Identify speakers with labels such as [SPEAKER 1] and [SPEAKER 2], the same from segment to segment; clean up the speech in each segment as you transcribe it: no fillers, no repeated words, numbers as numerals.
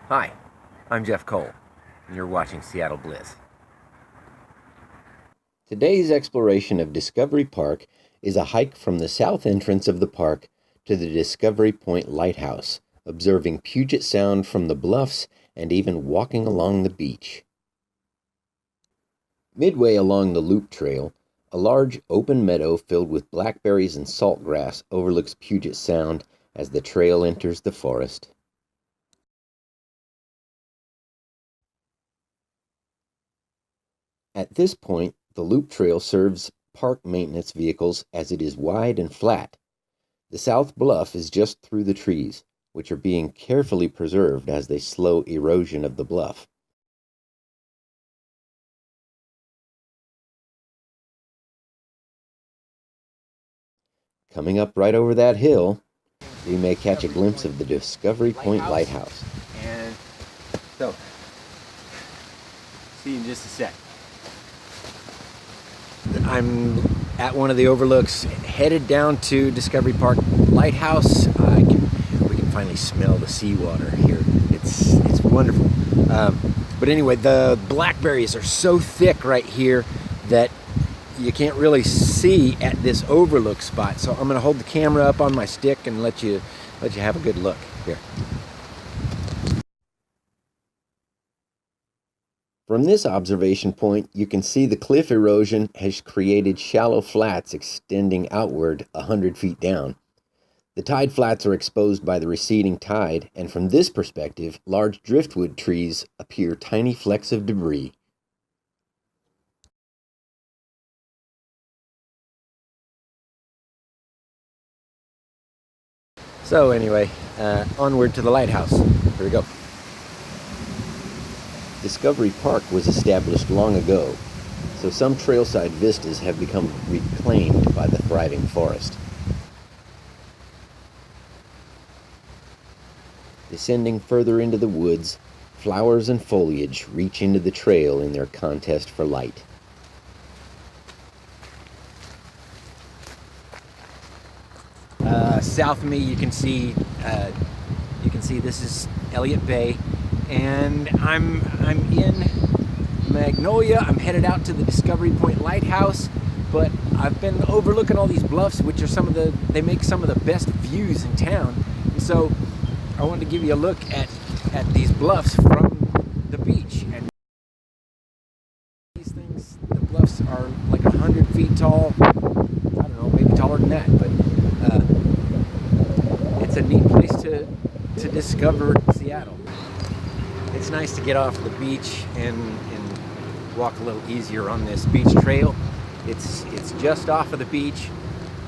[SPEAKER 1] Hi, I'm Jeff Cole, and you're watching Seattle Bliss. Today's exploration of Discovery Park is a hike from the south entrance of the park to the Discovery Point Lighthouse, observing Puget Sound from the Bluffs and even walking along the beach. Midway along the loop trail, a large open meadow filled with blackberries and saltgrass overlooks Puget Sound as the trail enters the forest. At this point, the loop trail serves park maintenance vehicles as it is wide and flat. The south bluff is just through the trees, which are being carefully preserved as they slow erosion of the bluff. Coming up right over that hill, we may catch a glimpse of the Discovery Point Lighthouse.
[SPEAKER 2] And so, see you in just a sec. I'm at one of the overlooks, headed down to Discovery Park Lighthouse. We can finally smell the seawater here. It's wonderful. But anyway, the blackberries are so thick right here that you can't really see at this overlook spot. So I'm going to hold the camera up on my stick and let you have a good look here.
[SPEAKER 1] From this observation point, you can see the cliff erosion has created shallow flats extending outward 100 feet down. The tide flats are exposed by the receding tide, and from this perspective, large driftwood trees appear tiny flecks of debris.
[SPEAKER 2] So anyway, onward to the lighthouse. Here we go.
[SPEAKER 1] Discovery Park was established long ago, so some trailside vistas have become reclaimed by the thriving forest. Descending further into the woods, flowers and foliage reach into the trail in their contest for light.
[SPEAKER 2] South of me, you can see this is Elliott Bay, and I'm in Magnolia. I'm headed out to the Discovery Point Lighthouse, but I've been overlooking all these bluffs, which are they make some of the best views in town. And so I wanted to give you a look at these bluffs from the beach. And these things, the bluffs are like 100 feet tall. I don't know, maybe taller than that, but it's a neat place to discover Seattle. It's nice to get off the beach and walk a little easier on this beach trail. It's just off of the beach,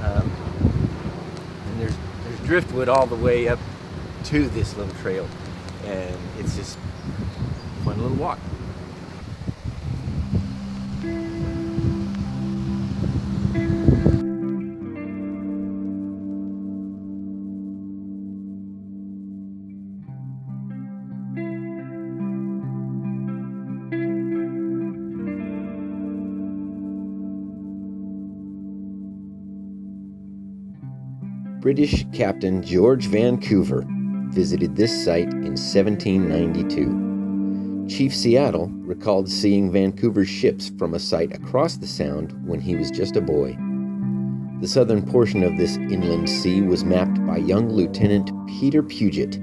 [SPEAKER 2] and there's driftwood all the way up to this little trail, and it's just a fun little walk.
[SPEAKER 1] British Captain George Vancouver visited this site in 1792. Chief Seattle recalled seeing Vancouver's ships from a site across the sound when he was just a boy. The southern portion of this inland sea was mapped by young Lieutenant Peter Puget,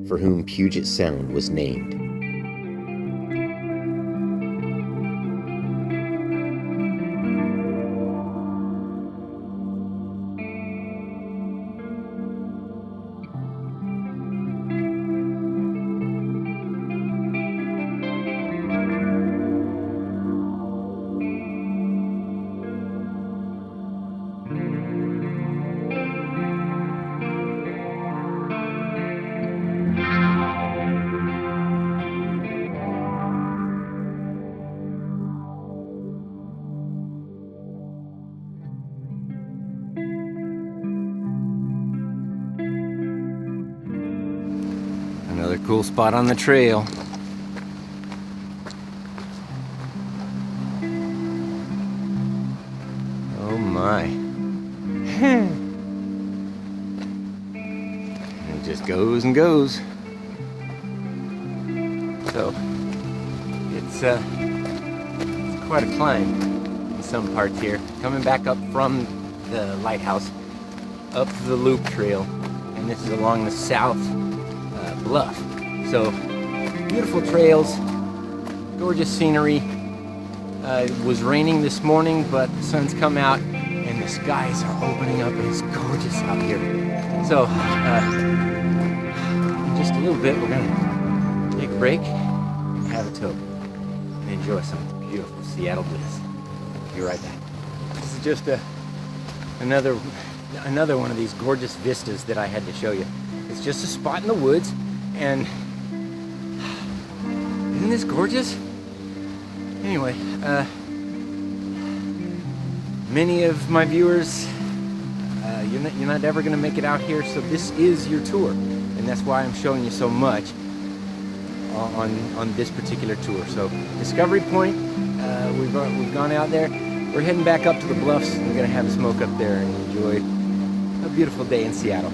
[SPEAKER 1] for whom Puget Sound was named.
[SPEAKER 2] Another cool spot on the trail. Oh my. It just goes and goes. So it's quite a climb in some parts here. Coming back up from the lighthouse, up the loop trail, and this is along the south bluff. So beautiful trails, gorgeous scenery. It was raining this morning, but the sun's come out and the skies are opening up and it's gorgeous out here. So in just a little bit, we're gonna take a break and have a toke and enjoy some beautiful Seattle Bliss. Be right back. This is just another one of these gorgeous vistas that I had to show you. It's just a spot in the woods, and isn't this gorgeous? Anyway, many of my viewers, you're not ever going to make it out here, so this is your tour, and that's why I'm showing you so much on this particular tour. So Discovery Point, we've gone out there. We're heading back up to the Bluffs. We're going to have a smoke up there and enjoy a beautiful day in Seattle.